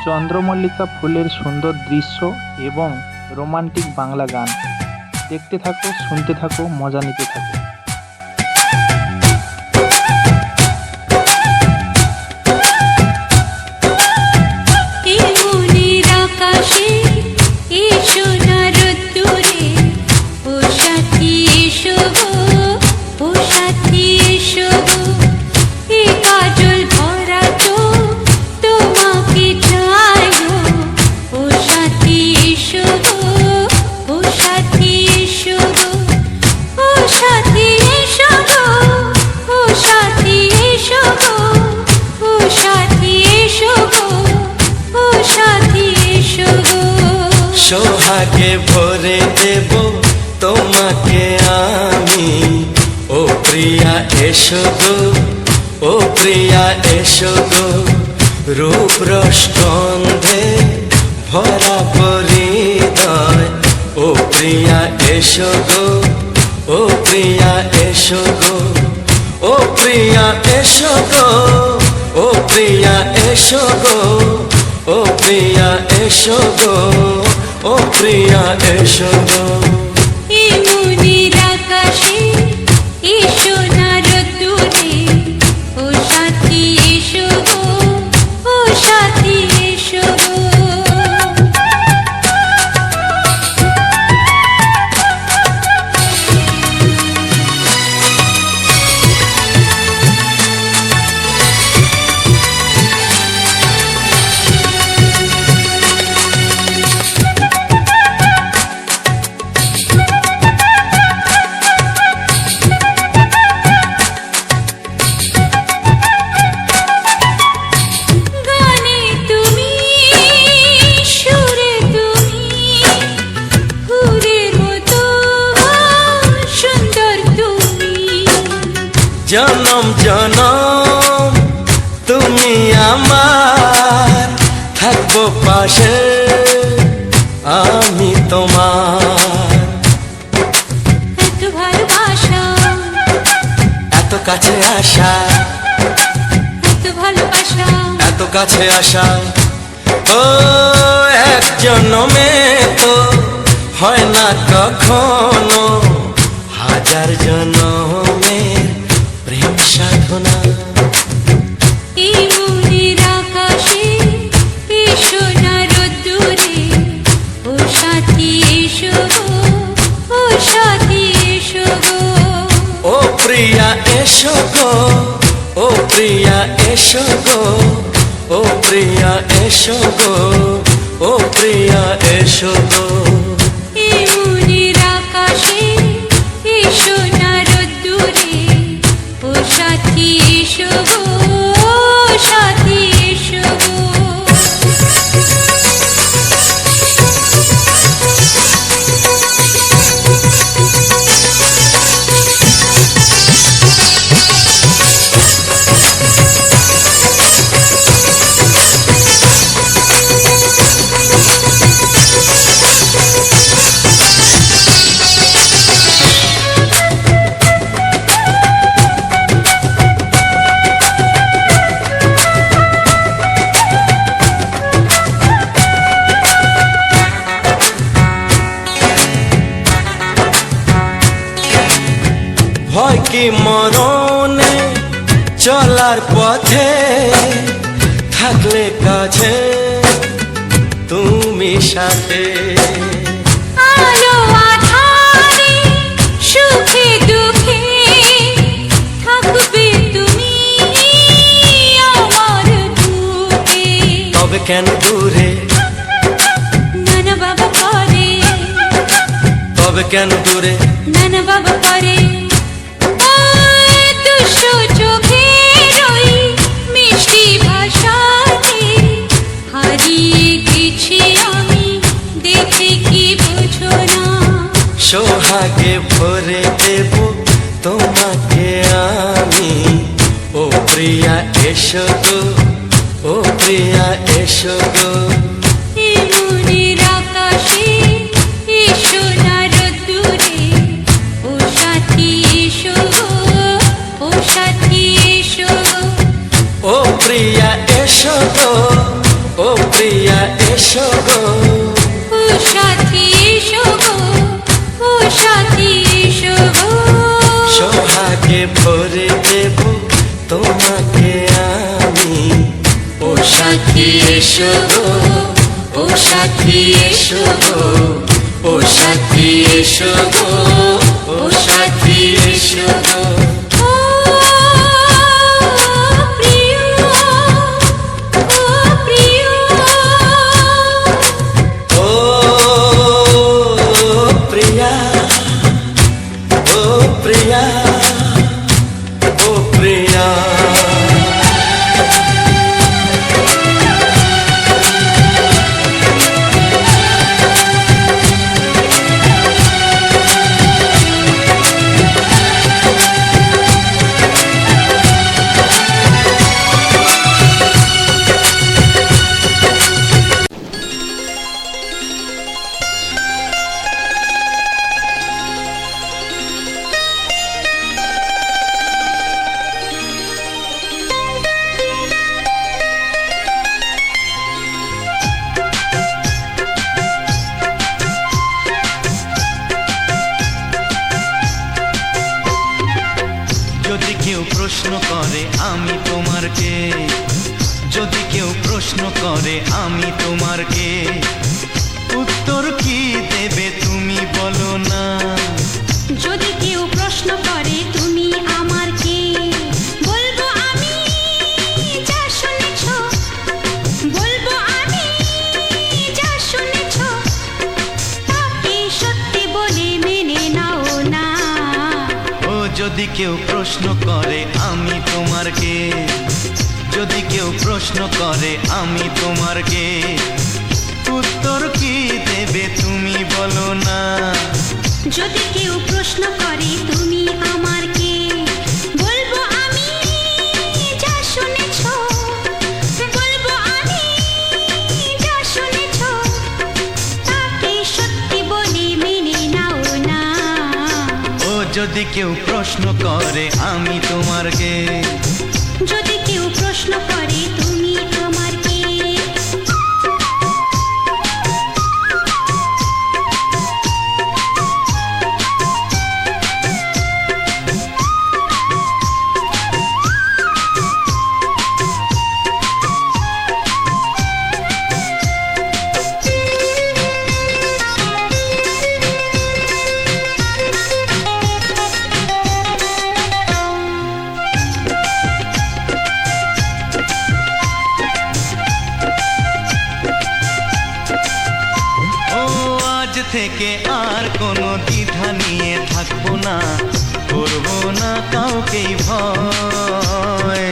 চন্দ্রমল্লিকা ফুলের সুন্দর দৃশ্য এবং রোমান্টিক বাংলা গান। দেখতে থাকো, শুনতে থাকো, মজা নিতে থাকো। সোহাগে ভরে দেব তোমাকে আমি, ও প্রিয়া এসো গো, ও প্রিয়া এসো গো। রূপ রসগন্ধে ভরা হৃদয়, ও প্রিয়া এসো গো, ও প্রিয়া এসো গো, ও প্রিয়া এসো গো, ও প্রিয়া এসো গো, ও প্রিয়া এসো গো, ও প্রিয়া এসো গো। মনের আকাশে এসো না রোদ্দুরে, ও সাথী এসো গো, ও সাথী এসো গো। জনম জনম তুমি আমার, থাকবো পাশে আমি তোমার। এত ভালোবাসা, এত কাছে আসা, এত ভালোবাসা, এত কাছে আসা, ও এক জন্মে তো হয় না কখনো, হাজার জন্মে প্রেম সাধনা। এই মনের আকাশে এসো না রোদ্দুরে, ও সাথী এসো গো, ও সাথী এসো গো। ও প্রিয়া এসো গো, ও প্রিয়া এসো গো, ও প্রিয়া এসো গো, ও প্রিয়া এসো গো। এই মনের আকাশে এসো না রোদ্দুরে, ও সাথী এসো গো, ও সাথী এসো গো। ভয় কি মরণে চলার পথে, থাকলে কাছে তুমি সাথে। আলো আঁধারে সুখে দুঃখে থাকবে তুমি আমার বুকে। তবে কেন দূরে, নানা বাবা করে, তবে কেন দূরে, নানা বাবা করে। দুষ্ট চোখের ওই মিষ্টি ভাষাতে হারিয়ে গেছি আমি, দেখে কি বুঝো না। সোহাগে ভরে দেব তোমাকে আমি, ও প্রিয়া এসো গো, ও প্রিয়া এসো গো। এই মনের আকাশে এসো না রোদ্দুরে, ও সাথী এসো গো, ও সাথী এসো গো। ও প্রিয়া এসো গো, ও প্রিয়া এসো গো ও সাথী এসো গো ও সাথী এসো গো সোহাগে ভরে দেব তোমাকে আমি ও সাথী এসো গো ও সাথী এসো গো ও সাথী এসো গো ও সাথী এসো গো ও প্রিয় ও প্রিয় ও প্রিয়া ও প্রিয়া ও প্রিয়া যদি কেউ প্রশ্ন করে আমি তোমার কে, যদি কেউ প্রশ্ন করে আমি তোমার কে, উত্তর কি দেবে তুমি বলো না। যদি কেউ প্রশ্ন করে তুমি আমার কে, বলবো আমি যা শুনেছ, বলবো আমি যা শুনেছ, তাকে সত্যি বলে মেনে নাও না। ও যদি কেউ প্রশ্ন করে আমি তোমার কে, যদি কেউ প্রশ্ন করে আমি তোমার কে, উত্তর কি দেবে তুমি বলো না। যদি কেউ প্রশ্ন করে তুমি আমার কে, বলবো আমি যা শুনেছ, বলবো আমি যা শুনেছ, তাকে সত্যি বলে মেনে নাও না। ও যদি কেউ প্রশ্ন করে আমি তোমার কে, যদি কেউ প্রশ্ন করে তুমি আমার কে, থেকে আর কোনো দ্বিধা নিয়ে থাকবো না, করবো না কাউকেই ভয়।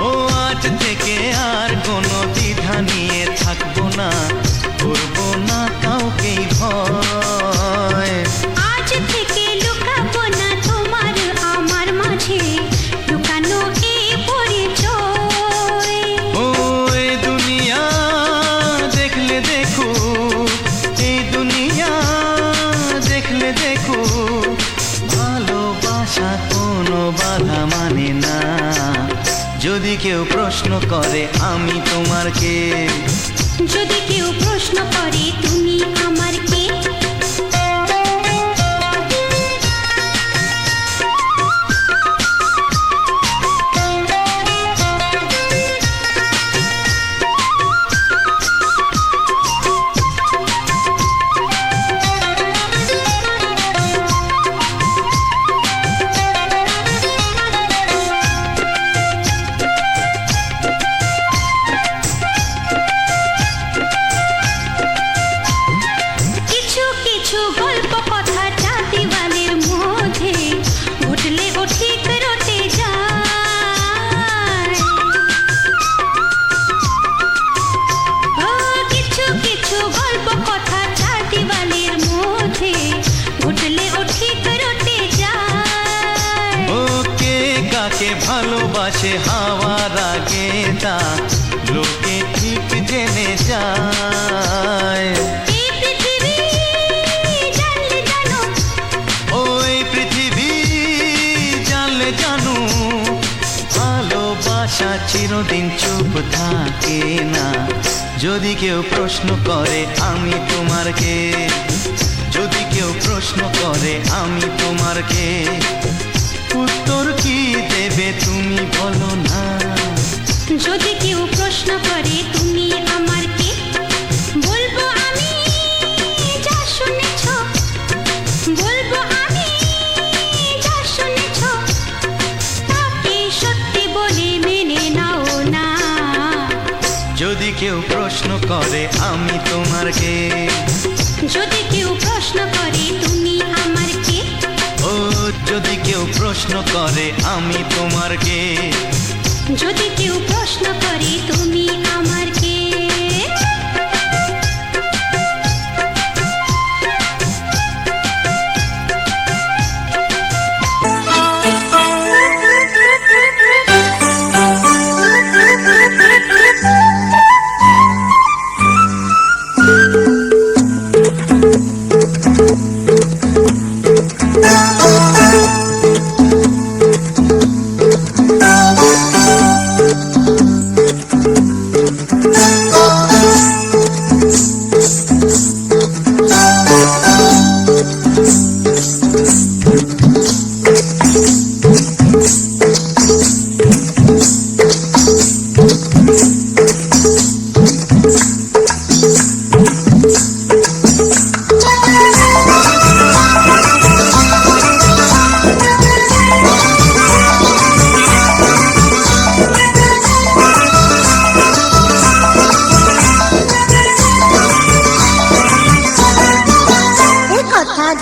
ও আজ থেকে আর কোনো দ্বিধা নিয়ে থাকবো না, করবো না কাউকেই ভয়। আজ থেকে লুকাবো না তোমার আমার মাঝে লুকানো এই পরিচয়। ও এই দুনিয়া দেখলে দেখো, এই দুনিয়া দেখলে দেখো, ভালোবাসা কোনো বাধা মানে না। যদি কেউ প্রশ্ন করে আমি তোমার কে, যদি কেউ প্রশ্ন করে তুমি আমার কে, কিছু কিছু গল্প কথা চাঁদিওয়ালের মধ্যে ঘটলে ও ঠিক রটে যায়। ও কিছু কিছু গল্প কথা চাঁদিওয়ালের মধ্যে ঘটলে ও ঠিক রটে যায়। ও কে কাকে ভালোবাসে হাওয়ার আগে তা লোকে ঠিক জেনে যায়। এই পৃথিবী জানলে জানো, ওই পৃথিবী জানলে জানু, ভালোবাসা ভাষা চিরদিন চুপ থাকে না। যদি কেউ প্রশ্ন করে আমি তোমার কে, যদি কেউ প্রশ্ন করে আমি তোমার কে, উত্তর কি দেবে তুমি বলো না। যদি কেউ প্রশ্ন করে তুমি আমার কে, বলবো আমি যা শুনেছ, বলবো আমি যা শুনেছ, তাকে সত্যি বলে মেনে নাও না। যদি কেউ প্রশ্ন করে আমি তোমার কে, যদি কেউ প্রশ্ন করে তুমি আমার কে, ও যদি কেউ প্রশ্ন করে আমি তোমার কে, যদি কেউ প্রশ্ন করে তুমি আমার কে।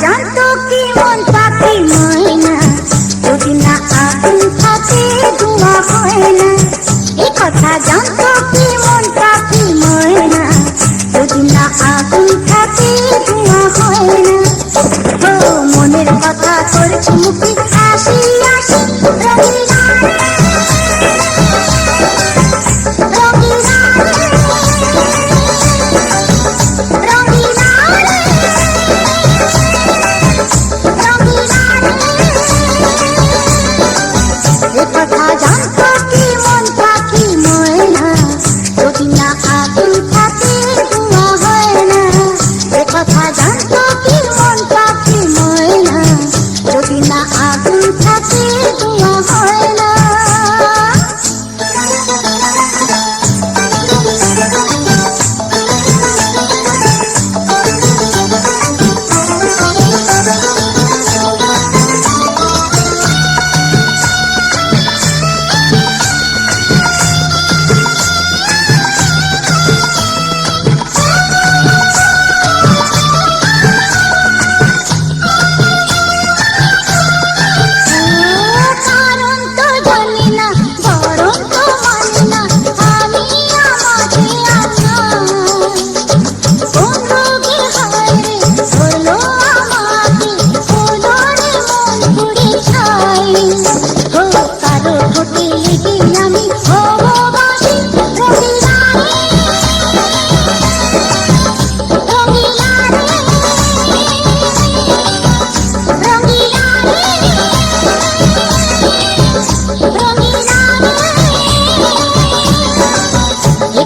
জানতো কি মন পাখি ময়না, যদি না আগুন থাকে ধোঁয়া হয় না। এই কথা জানতো কি মন পাখি ময়না, যদি না আগুন থাকে ধোঁয়া হয় না। ও মনের কথা করছি মুখে হাসি হাসি, রঙিনা রঙিনা রঙিনা কথা জানতো কি মন পাখি ময়না, যদি না আগুন থাকে ধোঁয়া হয় না। এ কথা জানতো কি মন পাখি ময়না, যদি না আগুন থাকে ধোঁয়া হয় না।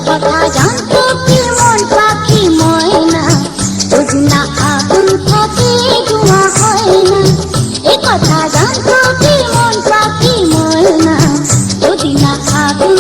কথা জানতো কি মন পাখি ময়না, যদি না আগুন থাকে ধোঁয়া হয় না। এ কথা জানতো কি মন পাখি ময়না, যদি না আগুন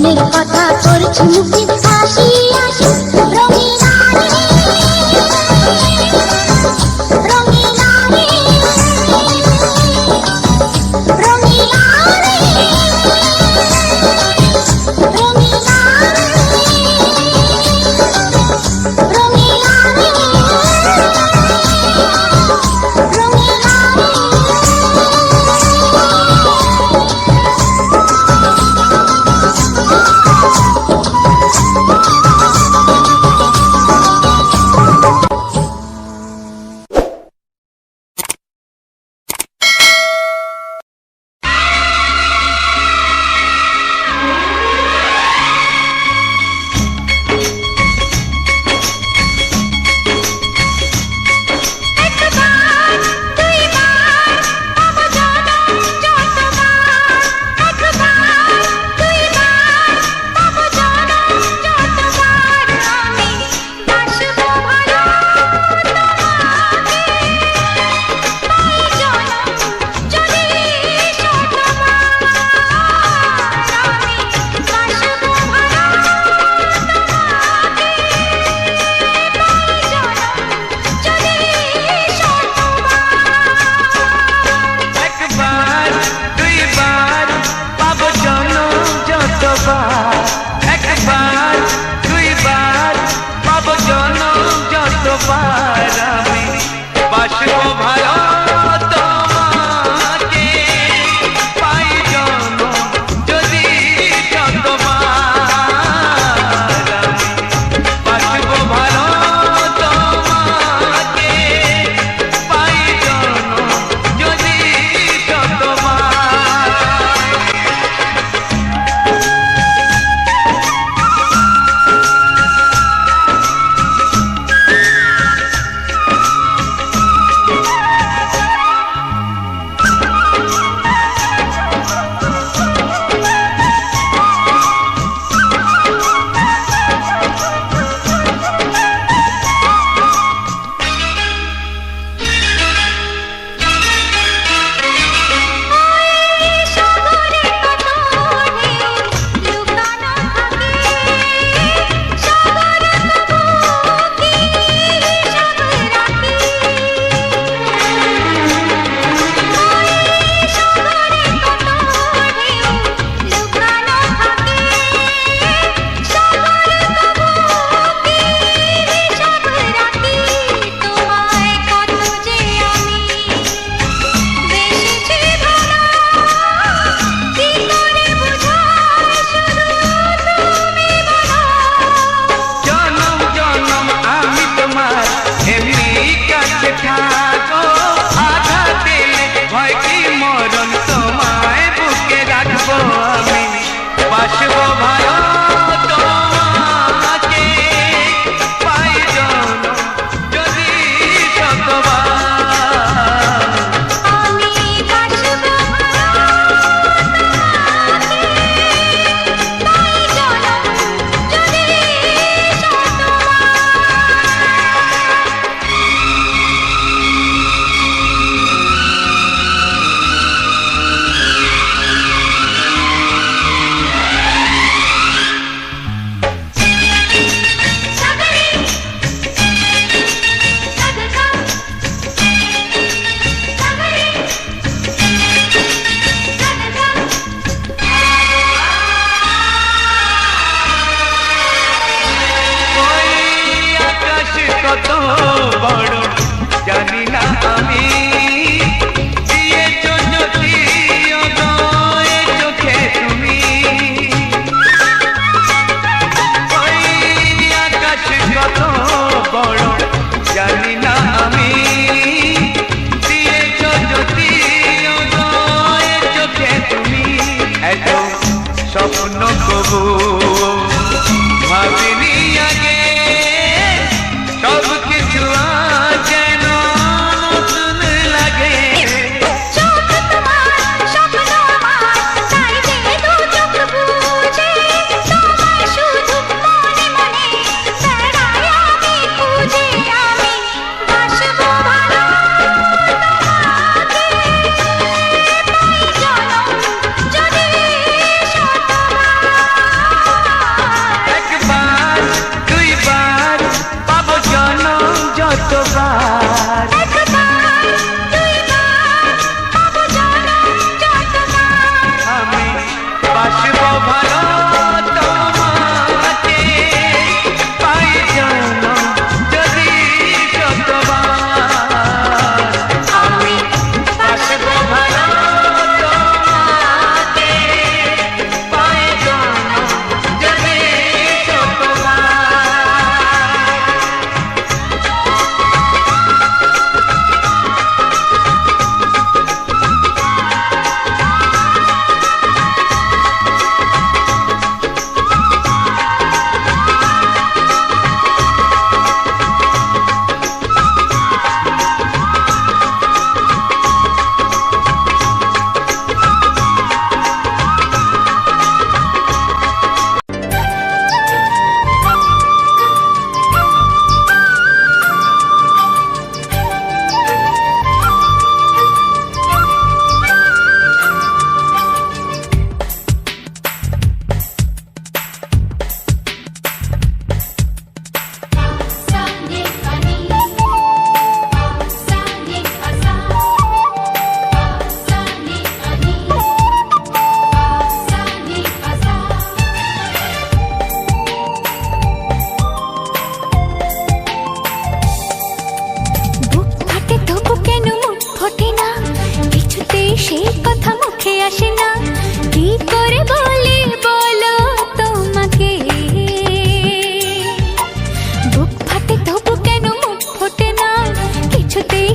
মনের কথা করছি মুখে হাসি হাসি রঙিলা রে রঙিলা রে রঙিলা রে রঙিলা রে রঙিলা রে রঙিলা রে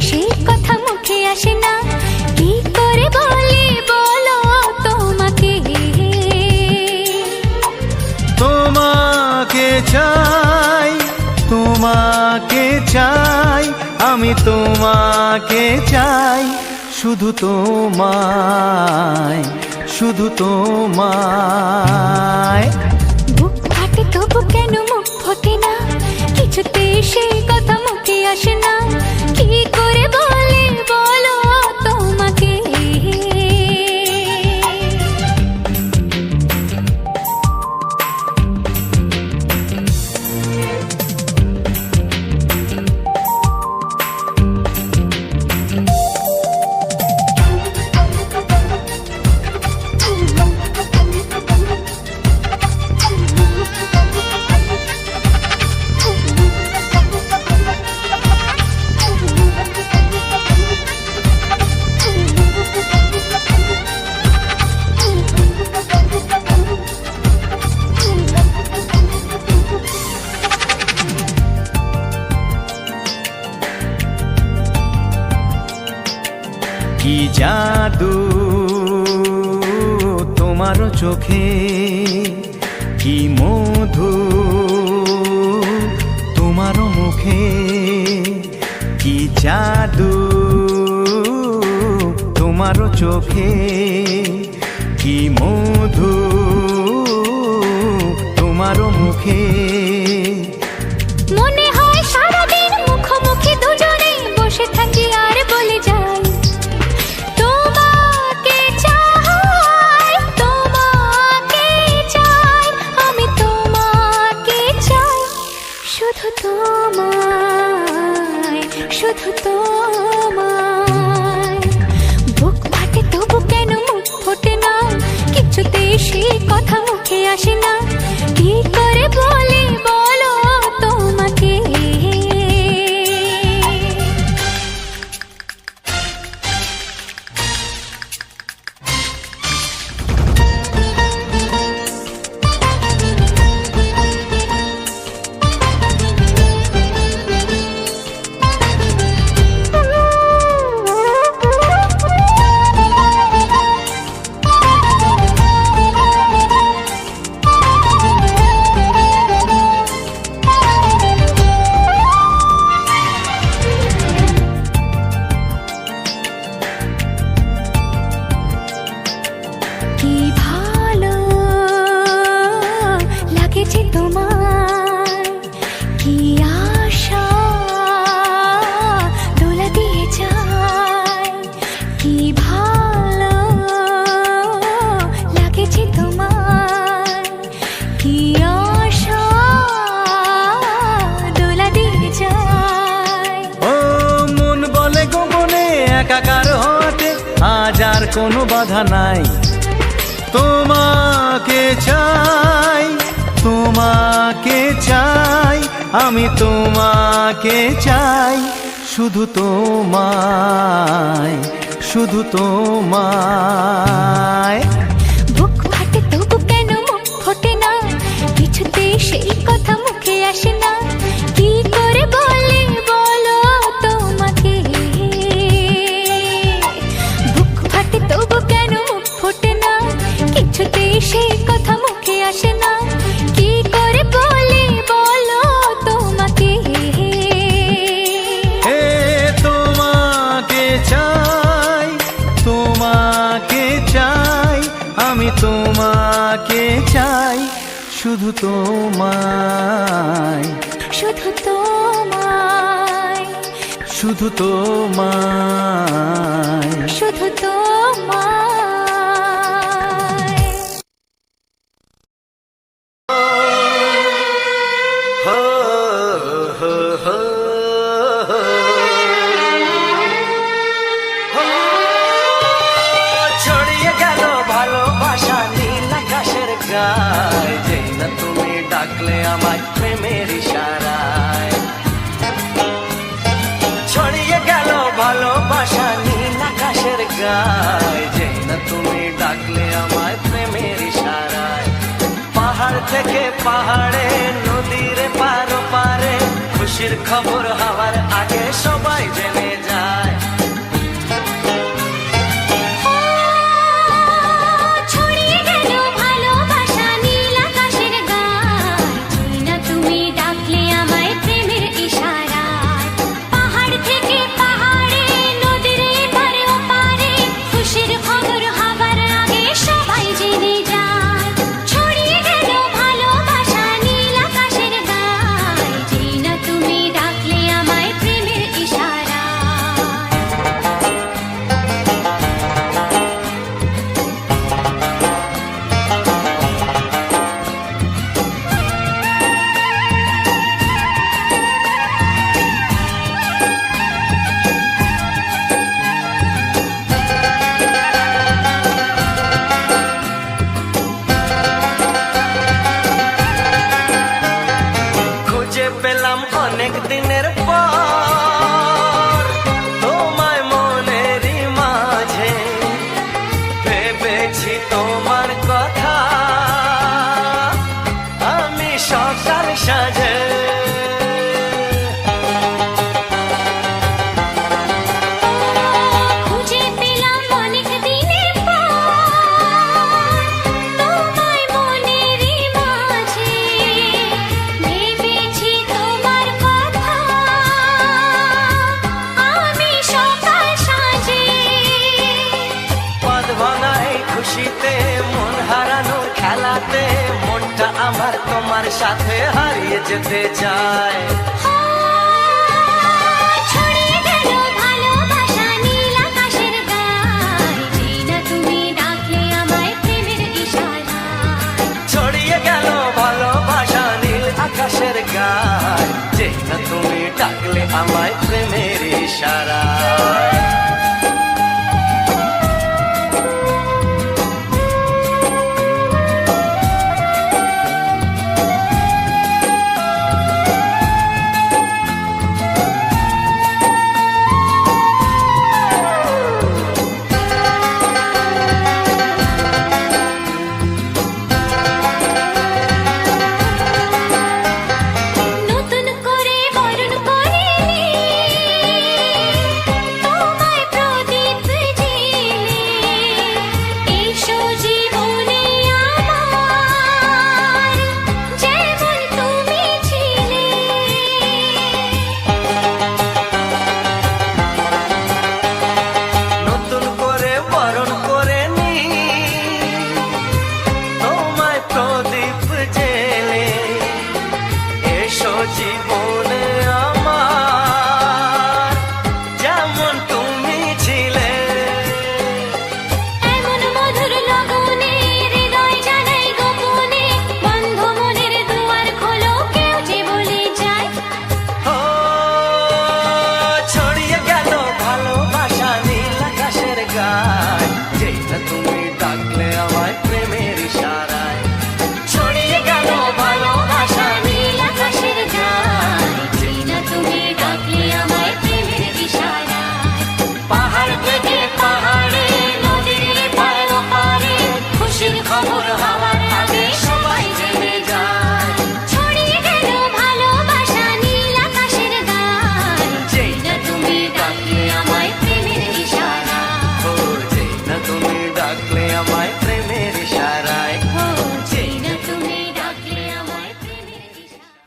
সেই কথা মুখে আসে না, কি করে বলি বলো তোমাকে। তোমাকে চাই, তোমাকে চাই, আমি তোমাকে চাই, শুধু তোমায়, শুধু তোমায়। বুক ফাটে তবু কেন মুখ ফোটে না, কিছুতে সেই কথা মুখে আসে না, কি করে বলি বলো তোমাকে। কি জাদু তোমার চোখে, কি মধু তোমার মুখে, কি জাদু তোমার চোখে, কি মধু তোমার মুখে। মনে হয় সারাদিন মুখোমুখি দুজনে বসে থাকি আর বলে যাই, তোমাকে চাই, তোমাকে চাই, আমি তোমাকে চাই, শুধু তোমায়, শুধু তোমায়। বুক ফাটে তবু কেন মুখ ফোটে না, কিছুতে সেই কথা মুখে আসে না, কি করে বলি বলো তোমাকে। কি ভালো লাগেছে তোমার, কি আশা দোলা দিয়ে যায়, কি ভালো লাগেছে তোমার, কি আশা দোলা দিয়ে যায়। ও মন বলে গোপনে একাকার হতে আজ আর কোনো বাধা নাই, তোমাকে চাই, তোমাকে চাই, আমি তোমাকে চাই, শুধু তোমায়, শুধু তোমায়। বুক ফাটে তবু কেন মুখ ফোটে না, কিছুতে সেই কথা মুখে আসে না, কি করে বলি বলো তোমাকে। বুক ফাটে তবু কেন মুখ ফোটে না, কিছুতে সেই কথা মুখে আসে না, কি করে বলি বলো তোমাকে। হে তোমাকে চাই, তোমাকে চাই, আমি তোমাকে চাই, শুধু তোমায়, শুধু তোমায়, শুধু তোমায়। শুধু তোমায়। হো হো হো হো। ছড়িয়ে গেল ভালোবাসা নীল আকাশের গায়ে, যেই না তুমি ডাকলে আমায় প্রেমের ইশারায়। ছড়িয়ে গেল ভালোবাসা নীল আকাশের গায়ে, যেই না তুমি ডাকলে আমায় প্রেমের ইশারায়। পাহাড় থেকে পাহাড়ে, নদীর পারো পারে, খুশির খবর হওয়ার আগে সবাই জেনে যায়। হাতে মনটা আমার তোমার সাথে হারিয়ে যেতে চায়। ছড়িয়ে গেল ভালোবাসা নীল আকাশের গায়, যেই না তুমি ডাকলে আমায় প্রেমের ইশারায়। ছড়িয়ে গেল ভালোবাসা নীল আকাশের গায়, যেই না তুমি ডাকলে আমায় প্রেমের ইশারায়। নতুন করে বরণ করিনি তোমায় প্রদীপ জেলে, এসো জীবনে আমার যেমন তুমি ছিলে। নতুন করে বরণ করে নি তোমায় প্রদীপ জেলে, এসো জীবনে আমার যেমন তুমি ছিলে। এমন মধুর লগনে হৃদয় জানাই গোপনে, বন্ধ মনের দুয়ার খোলো কেউ যে বলে যায়। ও ছড়িয়ে গেল ভালোবাসা নীল আকাশের গায়, যেই না তুমি ডাকলে আমায় প্রেমের ইশারায়। ছড়িয়ে গেল ভালোবাসা নীল আকাশের গায়, যেই না তুমি ডাকলে আমায় প্রেমের ইশারায়। পাহাড় থেকে পাহাড়ে নদীর পার ওপারে খুশির খবর হওয়ার আগে সবাই জেনে যায়। ছড়িয়ে গেল ভালোবাসা নীল আকাশের গায়, যেই না তুমি ডাকলে আমায় প্রেমের ইশারায়। ও যেই না তুমি ডাকলে আমায় প্রেমের ইশারায়। ও যেই না তুমি ডাকলে আমায় প্রেমের ইশারায়।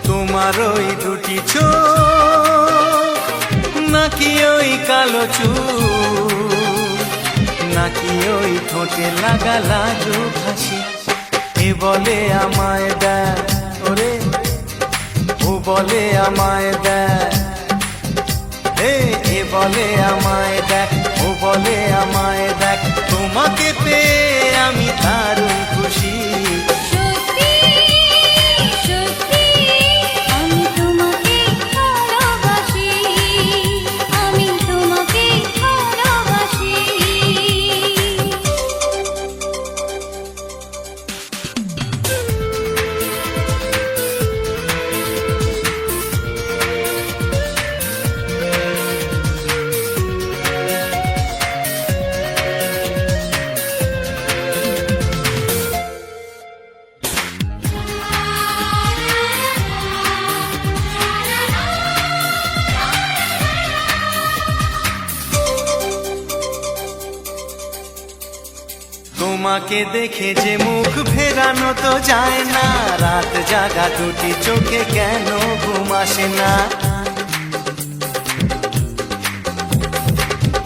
তোমার ওই দুটি চোখ, নাকি ওই কালো চুল, নাকি ওই ঠোঁটে লাগা লাজুক হাসি, এ বলে আমায় দেয় ওরে, ও বলে আমায় দেয়, এ বলে আমায় দেখ, ও বলে আমায় দেখ, তোমাকে পেয়ে আমি দারুণ খুশি। সত্যি সত্যি আমি তোমাকে ভালোবাসি, আমি তোমাকে ভালোবাসি। তোমাকে দেখে যে মুখ ফেরানো তো যায় না, রাত জাগা দুটি চোখে কেন ঘুম আসে না।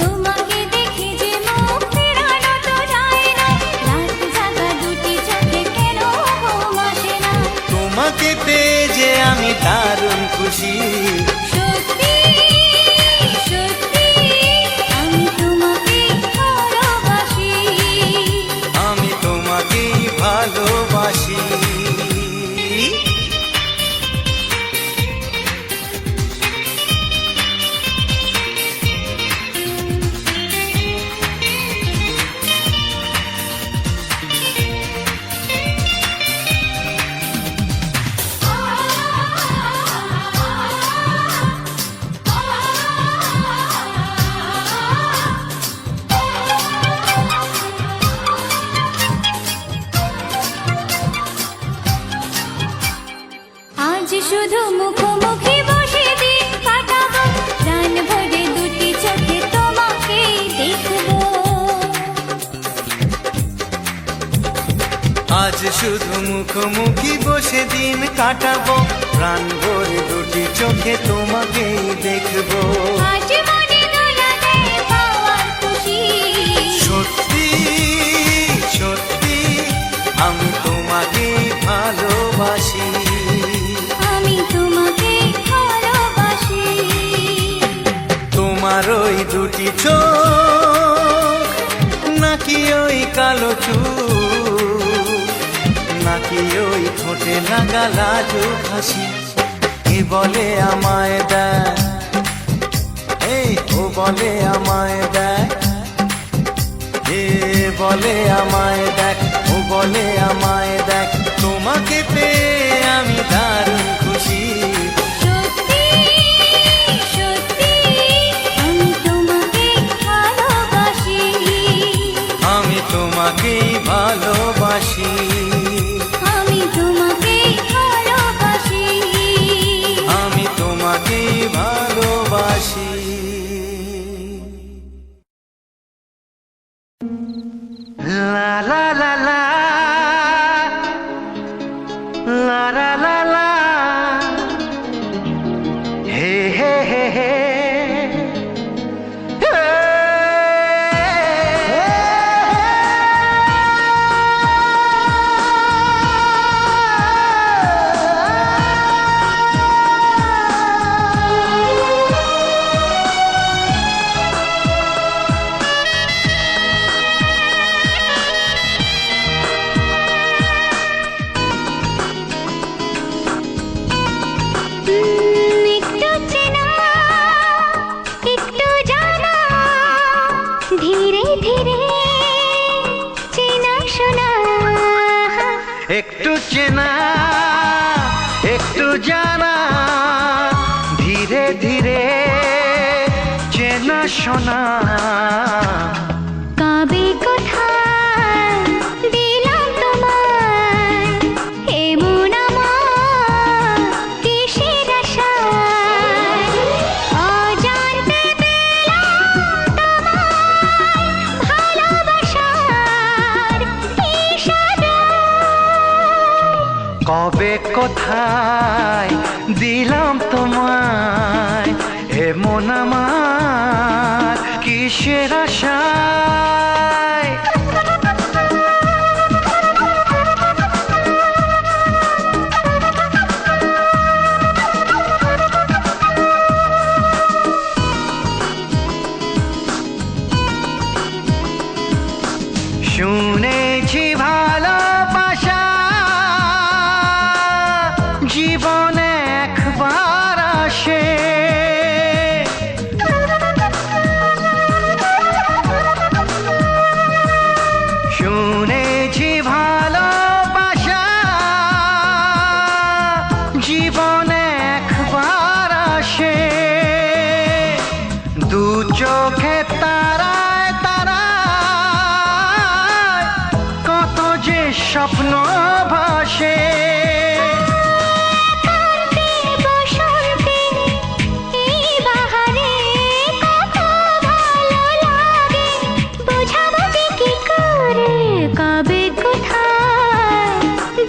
তোমাকে দেখে যে মুখ ফেরানো তো যায় না, রাত জাগা দুটি চোখে কেন ঘুম আসে না। তোমাকে পেয়ে যে আমি দারুণ খুশি। সত্যি সত্যি আমি তোমাকে ভালোবাসি, আমি তোমাকেই ভালোবাসি। আজ শুধু মুখোমুখি বসে দিন কাটাবো, প্রাণ ভরে দুটি চোখে তোমাকেই দেখবো। আজ মনে দোলা দেয় পাওয়ার খুশি, সত্যি সত্যি আমি তোমাকে ভালোবাসি, আমি তোমাকে ভালোবাসি। তোমার ওই দুটি চোখ নাকি ওই কালো চুল, নাকি ওই ঠোঁটে লাগা লাজুক হাসি, কে বলে আমায় দেখ, এই ও বলে আমায় দেখ, এ বলে আমায় দেখ, ও বলে আমায় দেখ, তোমাকে পেয়ে আমি দারুণ খুশি। সত্যি সত্যি আমি তোমাকে ভালোবাসি, আমি তোমাকেই ভালোবাসি, আমি তোমাকে ভালোবাসি। আমি তোমাকেই ভালোবাসি। লা লা লা লা লা লা লা লা, হে হে হে হে, একটু চেনা একটু জানা, ধীরে ধীরে চেনা শোনা। একটু চেনা একটু জানা, ধীরে ধীরে চেনা শোনা। কবে কোথায় দিলাম তোমায় এমন আমার কিসের আশায়, অজান্তে পেলাম তোমায় ভালোবাসার ইশারায়। কবে কোথায় দিলাম তোমায় এমন আমার কিসের আশায়। শুনেছি ভালোবাসা জীবনে একবার আসে, শুনেছি ভালোবাসা জীবনে একবার আসে, দু চোখে তারায় তারায় কত যে স্বপ্ন ভাসে। বসন্তে এই বাহারে কত ভালো লাগে, বোঝাবো যে কি করে। কবে কোথায়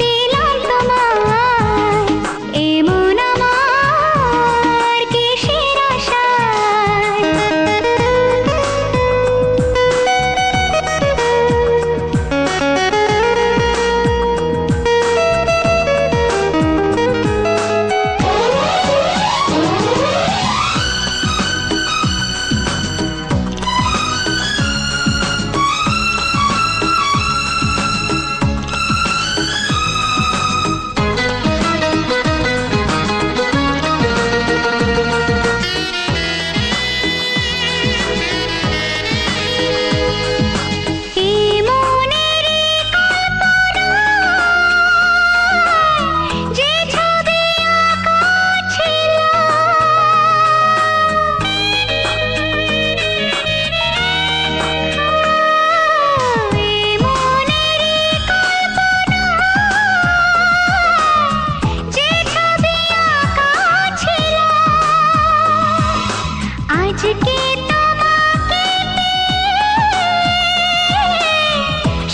দিলাম তোমায় এমন আমার কিসের আশায়।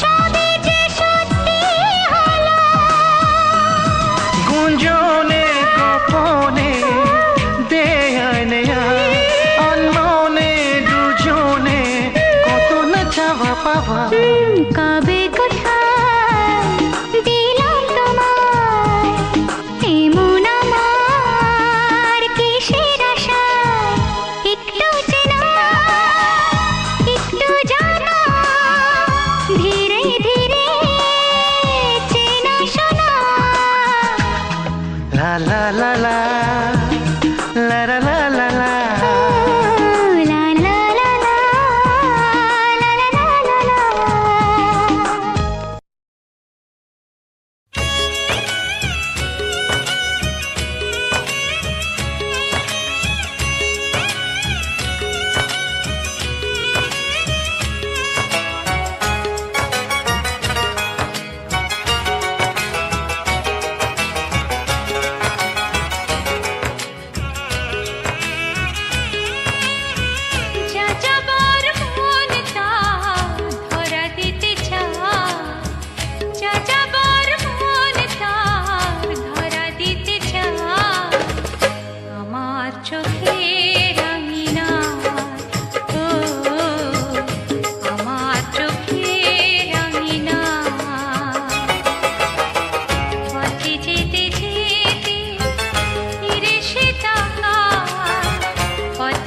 সবে যে সত্যি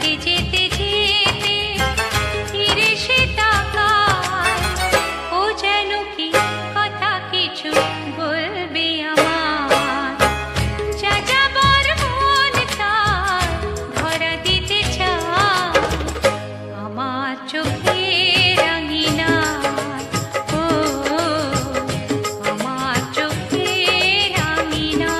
পথে যেতে যেতে ফিরে সে তাকায়, ও যেন কি কথা কিছু বলবে আমার। যা যাবার মন তার ধরা দিতে চায় আমার চোখের রাঙিনায়, ও আমার চোখের রাঙিনায়।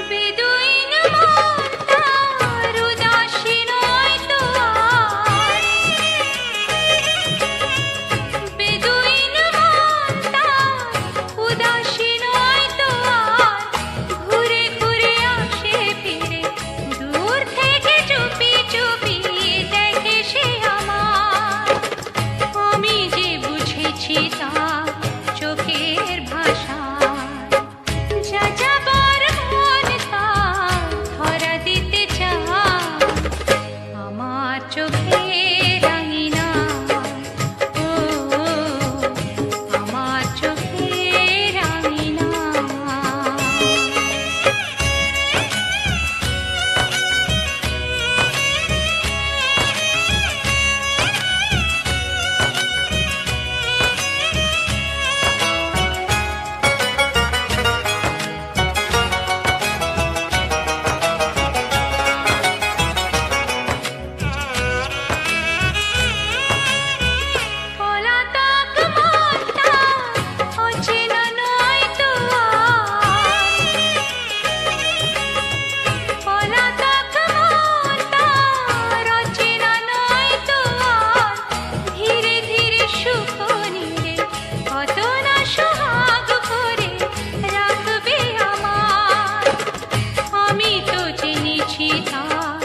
বেদুইন মন তার উদাসী নয় তো আর, বেদুইন মন তার উদাসী নয় তো আর, ঘুরে ঘুরে আসে ফিরে দূর থেকে চুপি চুপি দেখে সে আমার। আমি যে বুঝেছি তার চোখের ভাষা, যা যাবার মন তার ধরা দিতে চায় আমার চোখের রাঙিনায়, ও আমার চোখের রাঙিনায়। পলাতক মন তার অচেনা নয় তো আর, পলাতক মন তার অচেনা নয় তো আর, ধীরে ধীরে সুখ নিয়ে কত না সোহাগ করে রাখবে আমার। আমি তো জেনেছি তার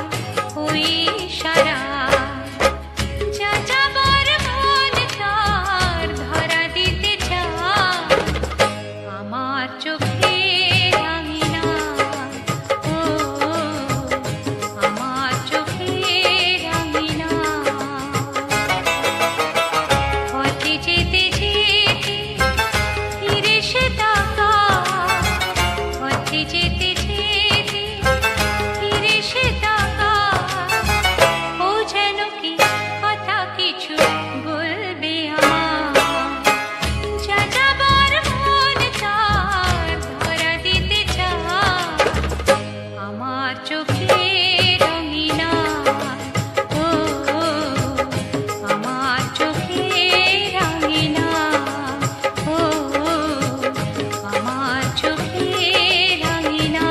ওই ইশারায়, যা যাবার মন তার ধরা দিতে চায় আমার চোখের রাঙিনায়, ও আমার চোখের রাঙিনায়। পথে যেতে যেতে ফিরে সে তাকায়, পথে যেতে যেতে ফিরে সে তাকায়, ও যেন কি কথা কিছু বলবে আমার। যা যাবার মন তার ধরা দিতে চায় আমার চোখের রাঙিনায়, ও আমার চোখের রাঙিনায়, ও আমার চোখের রাঙিনায়।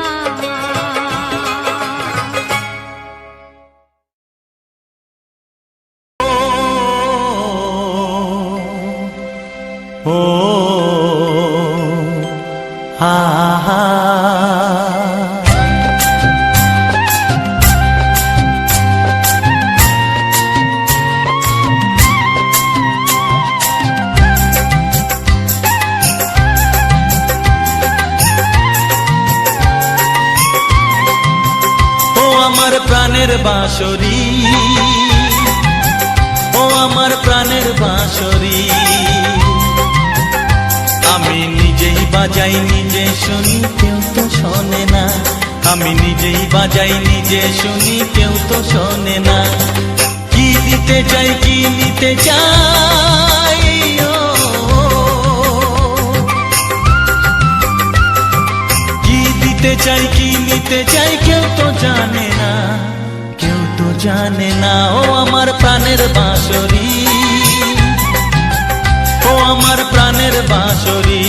ও হা হা। ও আমার প্রাণের বাঁশরি, ও আমার প্রাণের বাঁশরি, আমি নিজেই বাজাই নিজে শুনি কেউ তো শোনে না, আমি নিজেই বাজাই নিজে শুনি কেউ তো শোনে না। কি দিতে চাই কি নিতে চাই, ও কি দিতে চাই কি নিতে চাই কেউ তো জানে না, কেউ তো জানে না। ও আমার প্রাণের বাঁশরি, ও আমার প্রাণের বাঁশরি।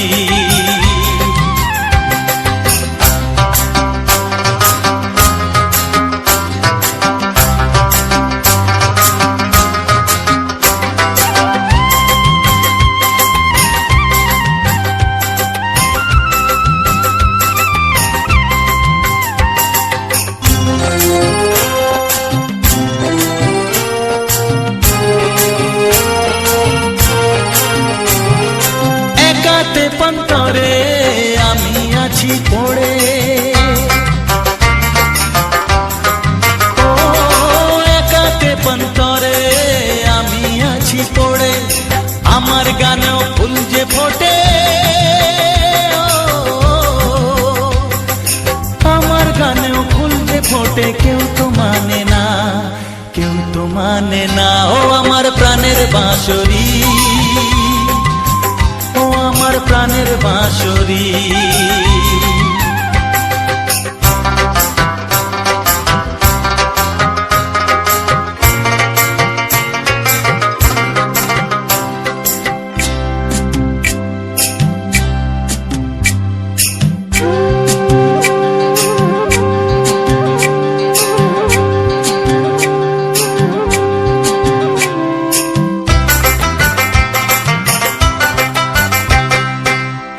ঠোঁটে কেউ তো মানে না, কেউ তো মানে না। ও আমার প্রাণের বাঁশরি, ও আমার প্রাণের বাঁশরি।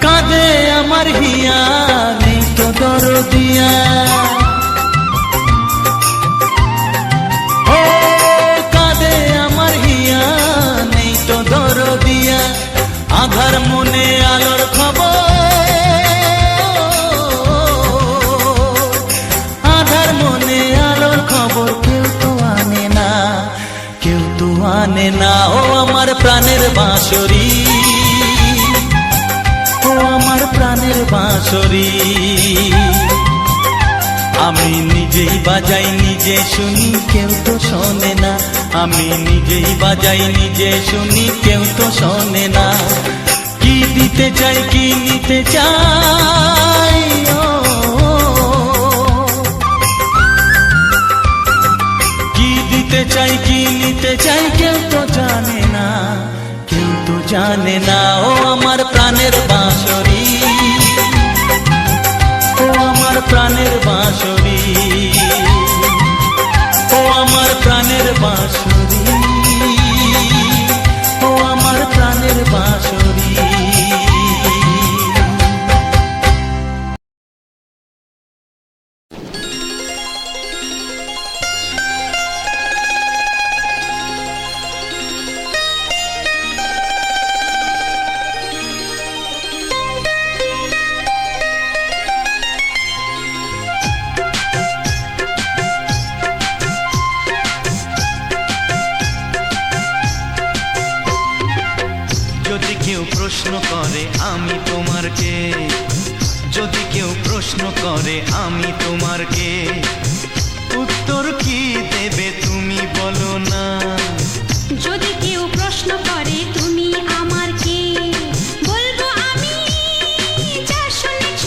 কাঁদে আমার হিয়া, নেই তো দরদিয়া। ও কাঁদে আমার হিয়া, নেই তো দরদিয়া। আধার মনে আলোর খবর, আধার মনে আলোর খবর কেউ তো আনে না, কেউ তো আনে না। ও আমার প্রাণের বাঁশরি, ও আমার প্রাণের বাঁশরি। আমি নিজেই বাজাই নিজে শুনি, কেউ তো শোনে না। আমি নিজেই বাজাই নিজে শুনি, কেউ তো শোনে না। কি দিতে চাই কি নিতে চাই, ও কি দিতে চাই কি নিতে চাই কেউ তো জানে না, কেউ তো জানে না। ও আমার প্রাণের বাঁশরি, ও আমার প্রাণের বাঁশরি, ও আমার প্রাণের বাঁশরি, ও আমার প্রাণের বাঁশরি। যদি কেউ প্রশ্ন করে আমি তোমার কে, যদি কেউ প্রশ্ন করে আমি তোমার কে, উত্তর কি দেবে তুমি বলো না। যদি কেউ প্রশ্ন করে তুমি আমার কে, বলবো আমি যা শুনেছ,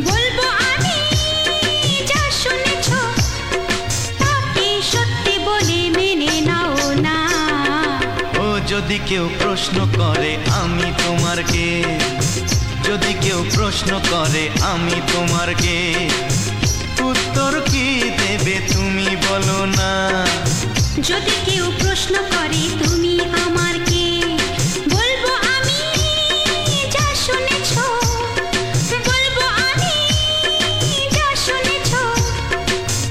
বলবো আমি যা শুনেছ, তাকে সত্যি বলে মেনে নাও না। ও যদি কেউ প্রশ্ন করে আমি তোমার কে, যদি কেউ প্রশ্ন করে আমি তোমার কে, উত্তর কি দেবে তুমি বলো না। যদি কেউ প্রশ্ন করে তুমি আমার কে, বলবো আমি যা শুনেছ, বলবো আমি যা শুনেছ,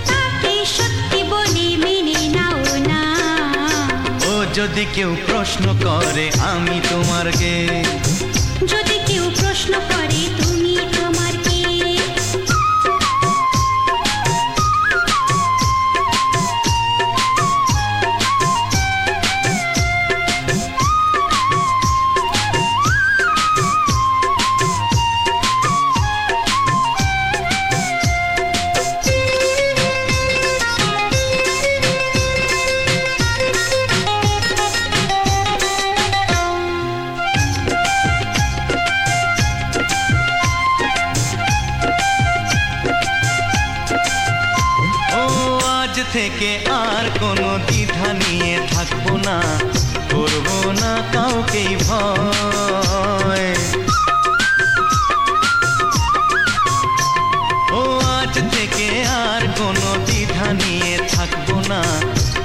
তাকে সত্যি বলে মেনে নাও না। ও যদি কেউ প্রশ্ন করে আমি তোমার কে, যদি কেউ প্রশ্ন করে তুমি আমার কে। থেকে আর কোনো দ্বিধা নিয়ে থাকবো না, করবো না কাউকেই ভয়। ও আজ থেকে আর কোনো দ্বিধা নিয়ে থাকবো না,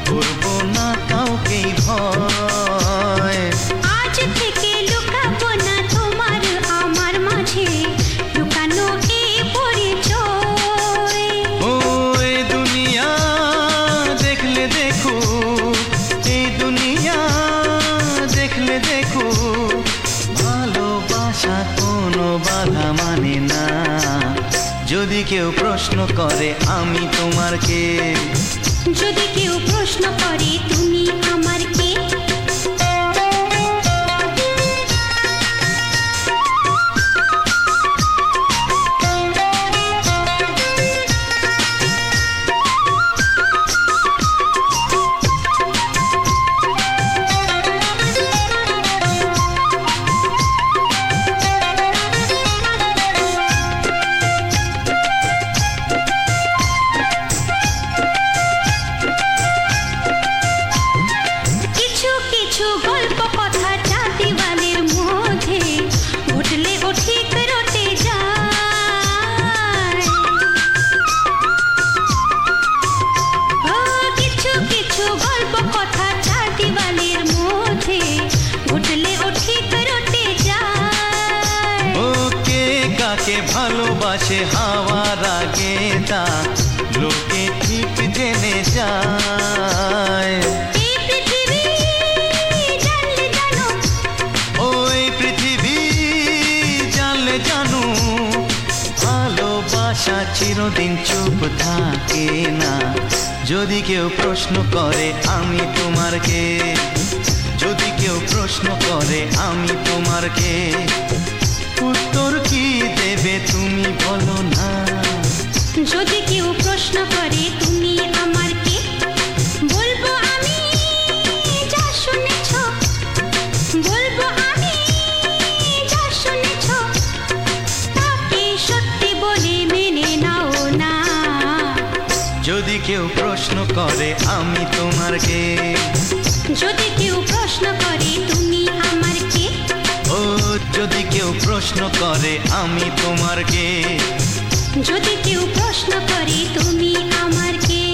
করবো না কাউকেই ভয়। আজ থেকে লুকাবো না তোমার আমার মাঝে লুকানো এই পরিচয়। ও এই দুনিয়া দেখলে দেখো, এই দুনিয়া দেখলে দেখো, ভালোবাসা কোনো বাধা মানে না। যদি কেউ প্রশ্ন করে আমি তোমার কে, যদি কেউ প্রশ্ন করে তুমি আমার কে, আছে হাওয়ার আগে তা লোকে ঠিক জেনে যায়। এই পৃথিবী জানলে জানো, ওই পৃথিবী জানলে জানু, ভালোবাসা চিরদিন চুপ থাকে না। যদি কেউ প্রশ্ন করে আমি তোমার কে, যদি কেউ প্রশ্ন করে আমি তোমার কে, উত্তর কি দেবে তুমি বলো না। যদি কেউ প্রশ্ন করে তুমি আমার কে, বলবো আমি যা শুনেছ, বলবো আমি যা শুনেছ, তাকে সত্যি বলে মেনে নাও না। যদি কেউ প্রশ্ন করে আমি তোমার কে, যদি কেউ প্রশ্ন করে তুমি আমার কে, ও যদি কেউ প্রশ্ন করে আমি তোমার কে, যদি কেউ প্রশ্ন করে তুমি আমার কে।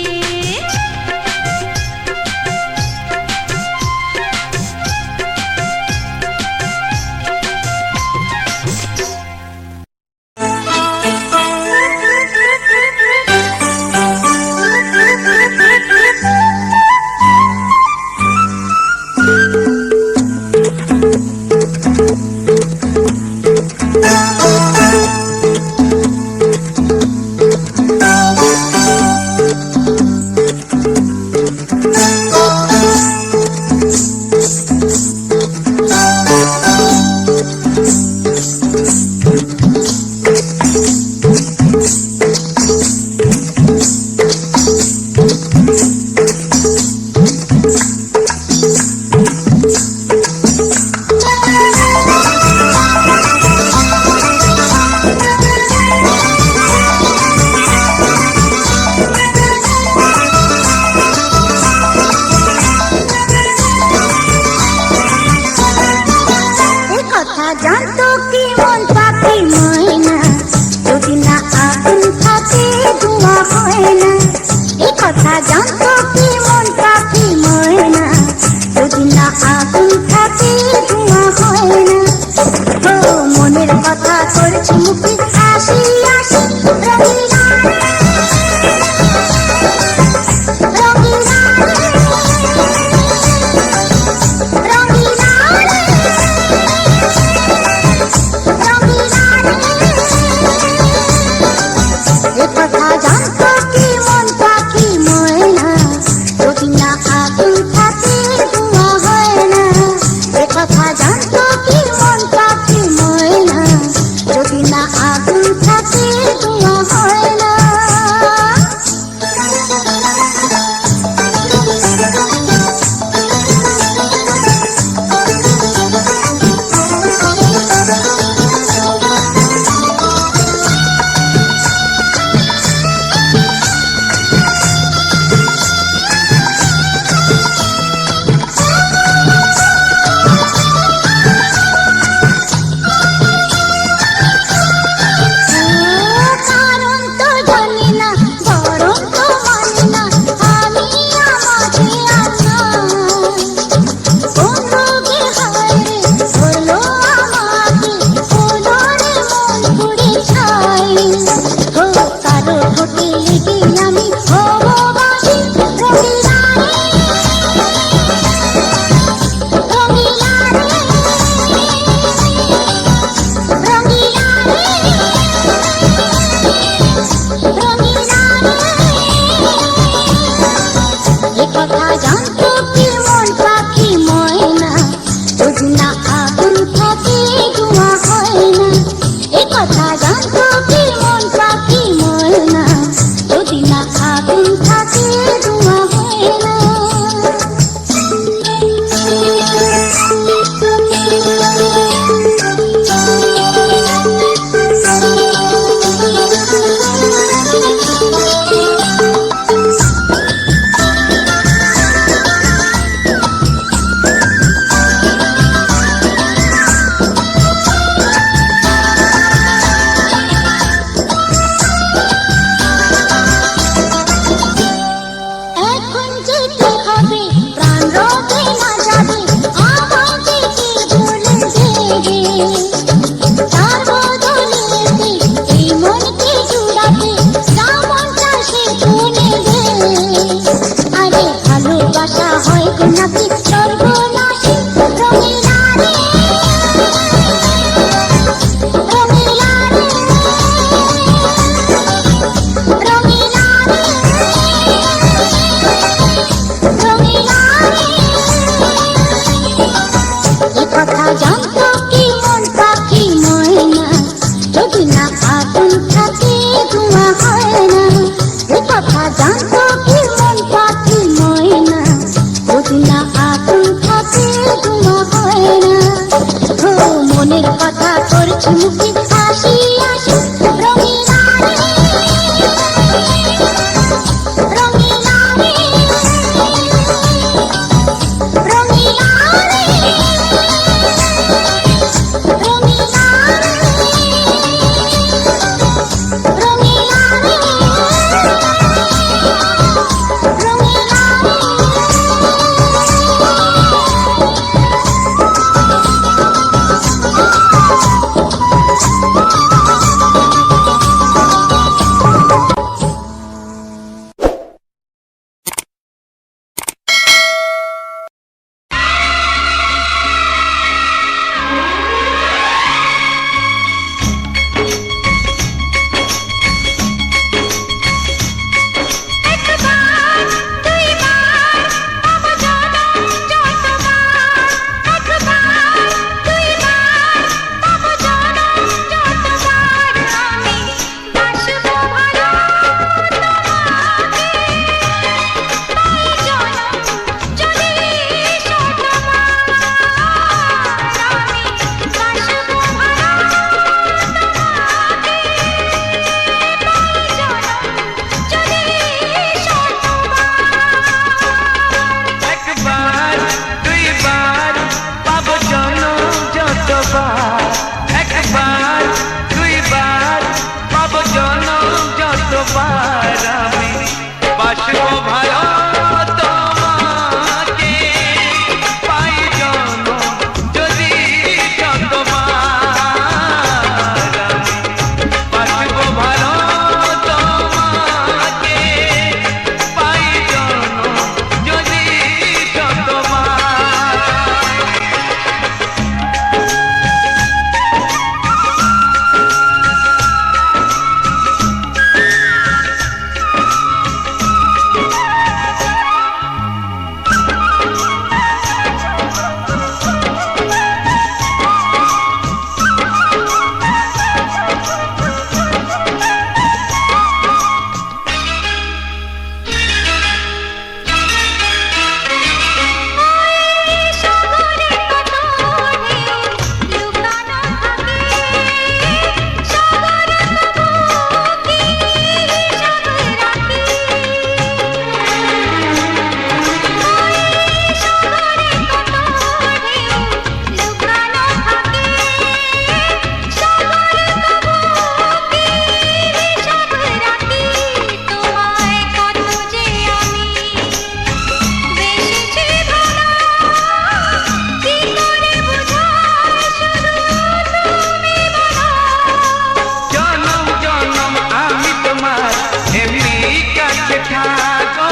থাকো,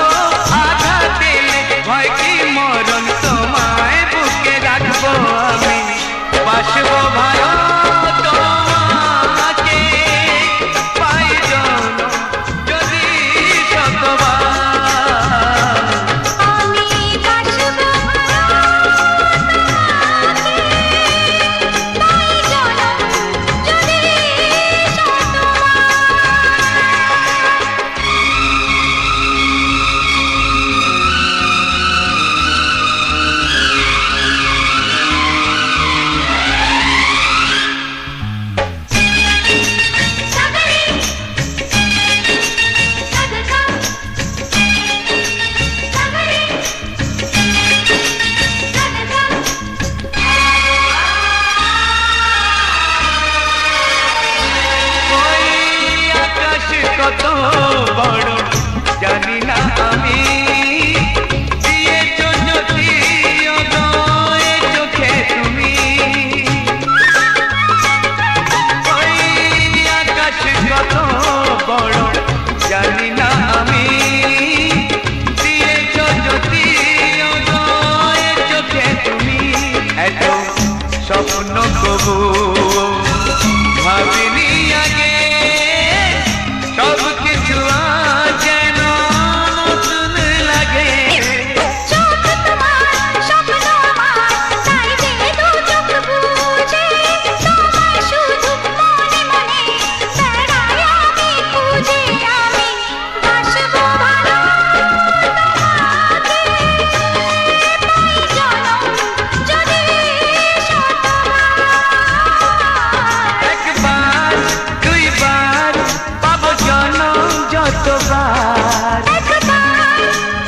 আঘাত দিলে ভয় কি মরণ, তোমায় বুকে রাখবো আমি, বাসবো ভালো তোমাকে, পাই জনম যদি শতবার। আমি বাসবো তাই জনম যদি ওই আকাশ কত বড় জানি না আমি, দিয়েছো জ্যোতি উদয় চোখে তুমি। ওই আকাশ কত বড় জানি না আমি, দিয়েছো জ্যোতি উদয় চোখে তুমি। এত স্বপ্ন কবু ভাবিনি আগে, সব কিছু আজ যেন নতুন লাগে। চোখ তোমার স্বপ্ন আমার, তাই যে দু চোখ বুঝে তোমায় শুধু মনে মনে বেড়াই আমি খুঁজে। আমি বাসবো ভালো তোমাকে, পাই জনম যদি শতবার। একবার দুইবার পাবো জনম যতবার, একবার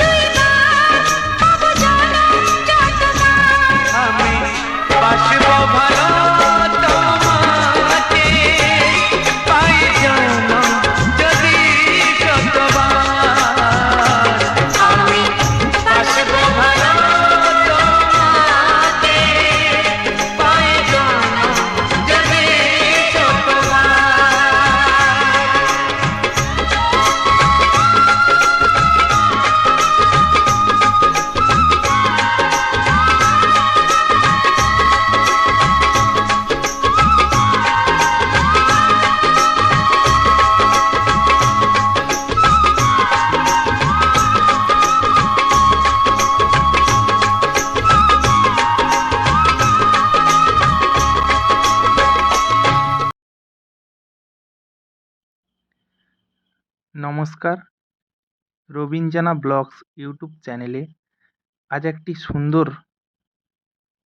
দুইবার পাবো জনম যতবার। আমি বাসবো ভালো তোমাকে, পাই জনম যদি শতবার। আমি বাসবো ভালো তোমাকে, পাই জনম যদি শতবার। নমস্কার, রবীন্দ্রনা ব্লগস ইউটিউব চ্যানেলে আজ একটি সুন্দর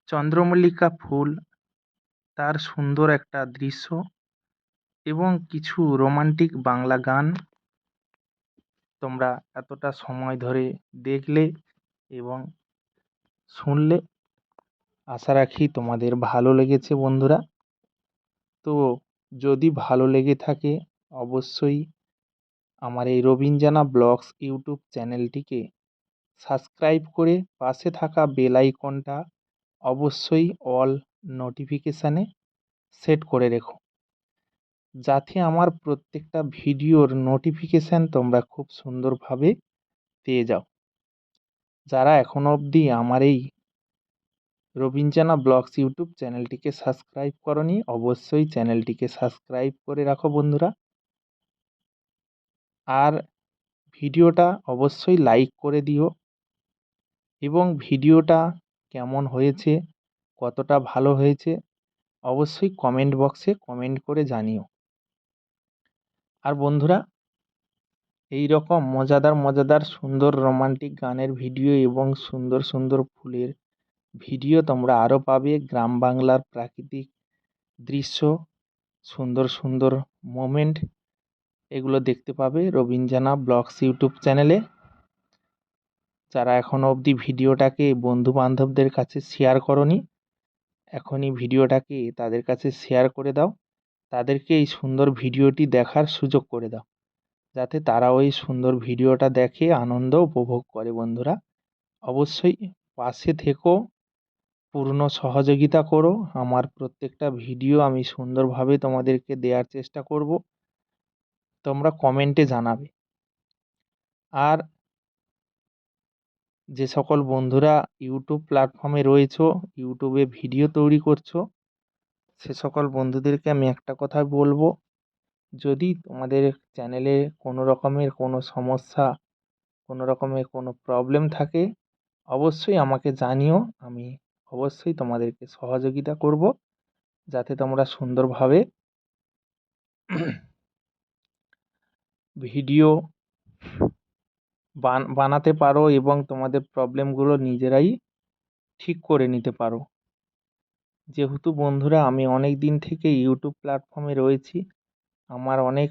চন্দ্রমল্লিকা ফুল, তার সুন্দর একটা দৃশ্য এবং কিছু রোমান্টিক বাংলা গান তোমরা এতটা সময় ধরে দেখলে এবং শুনলে। আশা রাখি তোমাদের ভালো লেগেছে বন্ধুরা। তো যদি ভালো লেগে থাকে অবশ্যই আমার এই রবীন্দ্রনা ব্লগস ইউটিউব চ্যানেলটিকে সাবস্ক্রাইব করে পাশে থাকা বেল আইকনটা অবশ্যই অল নোটিফিকেশানে সেট করে রেখো, যাতে আমার প্রত্যেকটা ভিডিওর নোটিফিকেশান তোমরা খুব সুন্দরভাবে পেয়ে যাও। যারা এখনও অবধি আমার এই রবীন্দ্রনা ব্লগস ইউটিউব চ্যানেলটিকে সাবস্ক্রাইব করনি, অবশ্যই চ্যানেলটিকে সাবস্ক্রাইব করে রাখো বন্ধুরা। আর ভিডিওটা অবশ্যই লাইক করে দিও এবং ভিডিওটা কেমন হয়েছে, কতটা ভালো হয়েছে অবশ্যই কমেন্ট বক্সে কমেন্ট করে জানিও। আর বন্ধুরা, এই রকম মজাদার মজাদার সুন্দর রোমান্টিক গানের ভিডিও এবং সুন্দর সুন্দর ফুলের ভিডিও তোমরা আরও পাবে। গ্রাম বাংলার প্রাকৃতিক দৃশ্য, সুন্দর সুন্দর মোমেন্ট, এগুলো দেখতে পাবে রবীন্দ্রনা ব্লগস ইউটিউব চ্যানেলে। যারা এখনও অবধি ভিডিওটাকে বন্ধু বান্ধবদের কাছে শেয়ার করনি, এখনই ভিডিওটাকে তাদের কাছে শেয়ার করে দাও, তাদেরকে এই সুন্দর ভিডিওটি দেখার সুযোগ করে দাও, যাতে তারা ওই সুন্দর ভিডিওটা দেখে আনন্দ উপভোগ করে। বন্ধুরা অবশ্যই পাশে থেকো, পূর্ণ সহযোগিতা করো। আমার প্রত্যেকটা ভিডিও আমি সুন্দরভাবে তোমাদেরকে দেওয়ার চেষ্টা করব, তোমরা কমেন্টে জানাবে। আর যে সকল বন্ধুরা ইউটিউব প্ল্যাটফর্মে রয়েছো, ইউটিউবে ভিডিও তৈরি করছো, সে সকল বন্ধুদেরকে আমি একটা কথাই বলবো, যদি তোমাদের চ্যানেলে কোনো রকমের কোনো সমস্যা, কোনো রকমের কোনো প্রবলেম থাকে, অবশ্যই আমাকে জানিও। আমি অবশ্যই তোমাদেরকে সহযোগিতা করব, যাতে তোমরা সুন্দরভাবে ভিডিও বানাতে পারো এবং তোমাদের প্রবলেমগুলো নিজেরাই ঠিক করে নিতে পারো। যেহেতু বন্ধুরা আমি অনেক দিন থেকে ইউটিউব প্ল্যাটফর্মে রয়েছি, আমার অনেক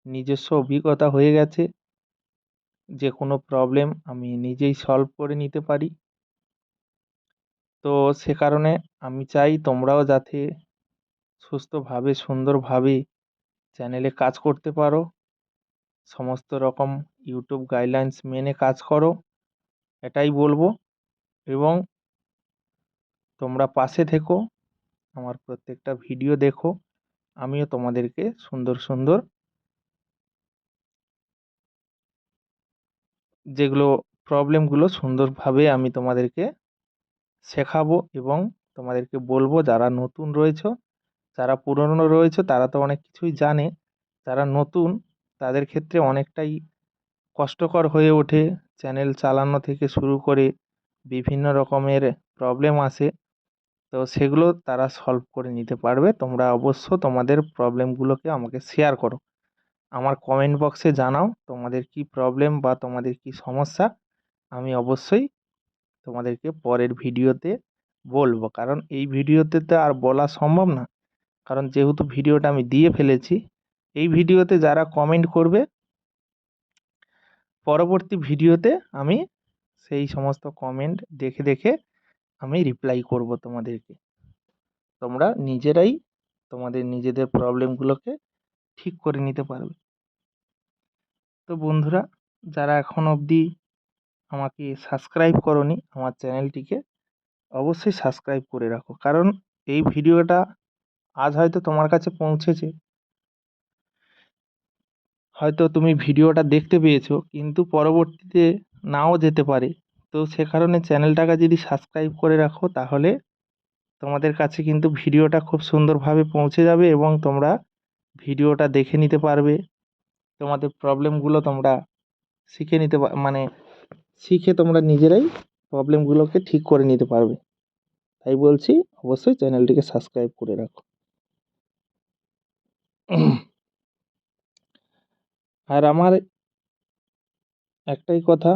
নিজস্ব অভিজ্ঞতা হয়ে গেছে। যে কোনো প্রবলেম আমি নিজেই সলভ করে নিতে পারি। তো সে কারণে আমি চাই তোমরাও যাতে সুস্থভাবে সুন্দরভাবে চ্যানেলে কাজ করতে পারো, সমস্ত রকম ইউটিউব গাইডলাইন্স মেনে কাজ করো, এটাই বলবো। এবং তোমরা পাশে থেকো, আমার প্রত্যেকটা ভিডিও দেখো, আমিও তোমাদেরকে সুন্দর সুন্দর যেগুলো প্রবলেমগুলো সুন্দরভাবে আমি তোমাদেরকে শেখাবো এবং তোমাদেরকে বলবো। যারা নতুন রয়েছো, যারা পুরনো রয়েছে তারা তো অনেক কিছুই জানে, যারা নতুন তাদের ক্ষেত্রে অনেকটাই কষ্টকর হয়ে ওঠে। চ্যানেল চালানো থেকে শুরু করে বিভিন্ন রকমের প্রবলেম আসে, তো সেগুলো তারা সলভ করে নিতে পারবে। তোমরা অবশ্য তোমাদের প্রবলেমগুলোকে আমাকে শেয়ার করো, আমার কমেন্ট বক্সে জানাও তোমাদের কি প্রবলেম বা তোমাদের কি সমস্যা। আমি অবশ্যই তোমাদেরকে পরের ভিডিওতে বলবো, কারণ এই ভিডিওতে তো আর বলা সম্ভব না, কারণ যেহেতু ভিডিওটা আমি দিয়ে ফেলেছি। এই ভিডিওতে যারা কমেন্ট করবে, পরবর্তী ভিডিওতে আমি সেই সমস্ত কমেন্ট দেখে দেখে আমি রিপ্লাই করব তোমাদেরকে। তোমরা নিজেরাই তোমাদের নিজেদের প্রবলেমগুলোকে ঠিক করে নিতে পারবে। তো বন্ধুরা, যারা এখন অবধি আমাকে সাবস্ক্রাইব করোনি আমার চ্যানেলটিকে, অবশ্যই সাবস্ক্রাইব করে রাখো, কারণ এই ভিডিওটা আজ হয়তো তোমার কাছে পৌঁছেছে, হয়তো তুমি ভিডিওটা দেখতে পেয়েছো, কিন্তু পরবর্তীতে নাও যেতে পারে। তো সে কারণে চ্যানেলটাকে যদি সাবস্ক্রাইব করে রাখো, তাহলে তোমাদের কাছে কিন্তু ভিডিওটা খুব সুন্দরভাবে পৌঁছে যাবে এবং তোমরা ভিডিওটা দেখে নিতে পারবে। তোমাদের প্রবলেমগুলো তোমরা শিখে নিতে মানে শিখে তোমরা নিজেরাই প্রবলেমগুলোকে ঠিক করে নিতে পারবে। তাই বলছি, অবশ্যই চ্যানেলটিকে সাবস্ক্রাইব করে রাখো। আর আমার একটাই কথা,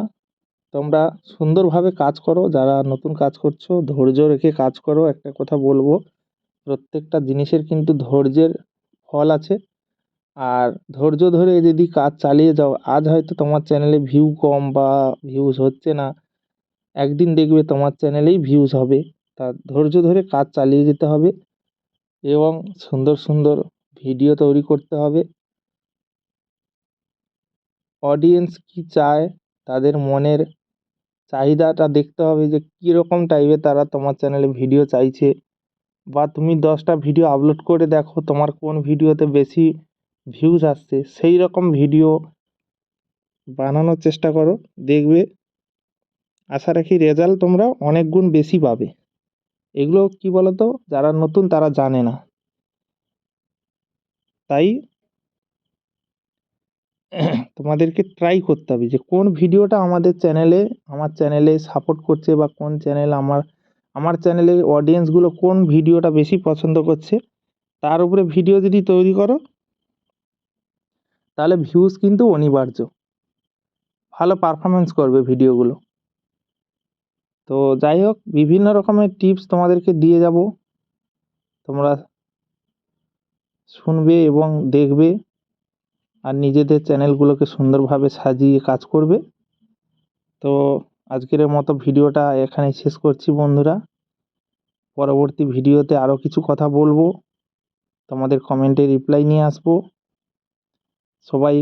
তোমরা সুন্দরভাবে কাজ করো, যারা নতুন কাজ করছো ধৈর্য রেখে কাজ করো। একটা কথা বলবো, প্রত্যেকটা জিনিসের কিন্তু ধৈর্যের ফল আছে। আর ধৈর্য ধরে যদি কাজ চালিয়ে যাও, আজ হয়তো তোমার চ্যানেলে ভিউ কম বা ভিউজ হচ্ছে না, একদিন দেখবে তোমার চ্যানেলেই ভিউজ হবে। তা ধৈর্য ধরে কাজ চালিয়ে যেতে হবে এবং সুন্দর সুন্দর ভিডিও তৈরি করতে হবে। অডিয়েন্স কী চায়, তাদের মনের চাহিদাটা দেখতে হবে যে কীরকম টাইপের তারা তোমার চ্যানেলে ভিডিও চাইছে। বা তুমি 10টা ভিডিও আপলোড করে দেখো তোমার কোন ভিডিওতে বেশি ভিউজ আসছে, সেই রকম ভিডিও বানানোর চেষ্টা করো, দেখবে আশা রাখি রেজাল্ট তোমরা অনেক গুণ বেশি পাবে। এগুলো কি বলো তো, যারা নতুন তারা জানে না, তাই তোমাদেরকে ট্রাই করতে হবে যে কোন ভিডিওটা আমার চ্যানেলে সাপোর্ট করছে, বা কোন চ্যানেল আমার চ্যানেলের অডিয়েন্সগুলো কোন ভিডিওটা বেশি পছন্দ করছে, তার উপরে ভিডিও যদি তৈরি করো, তাহলে ভিউজ কিন্তু অনিবার্য, ভালো পারফরমেন্স করবে ভিডিওগুলো। তো যাই হোক, বিভিন্ন রকমের টিপস তোমাদেরকে দিয়ে যাব, তোমরা শুনবে এবং দেখবে আর নিজেদের চ্যানেলগুলোকে সুন্দরভাবে সাজিয়ে কাজ করবে। তো আজকের মতো ভিডিওটা এখানেই শেষ করছি বন্ধুরা। পরবর্তী ভিডিওতে আরও কিছু কথা বলবো, তোমাদের কমেন্টে রিপ্লাই নিয়ে আসবো। সবাই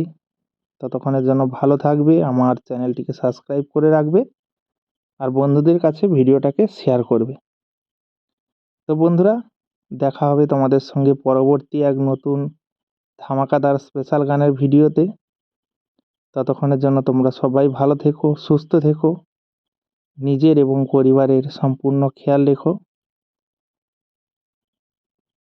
ততক্ষণের জন্য ভালো থাকবে, আমার চ্যানেলটিকে সাবস্ক্রাইব করে রাখবে আর বন্ধুদের কাছে ভিডিওটাকে শেয়ার করবে। তো বন্ধুরা, দেখা হবে তোমাদের সঙ্গে পরবর্তী এক নতুন ধামাকাদার স্পেশাল গানের ভিডিওতে। ততক্ষণের জন্য তোমরা সবাই ভালো থেকো, সুস্থ থেকো, নিজের এবং পরিবারের সম্পূর্ণ খেয়াল রেখো।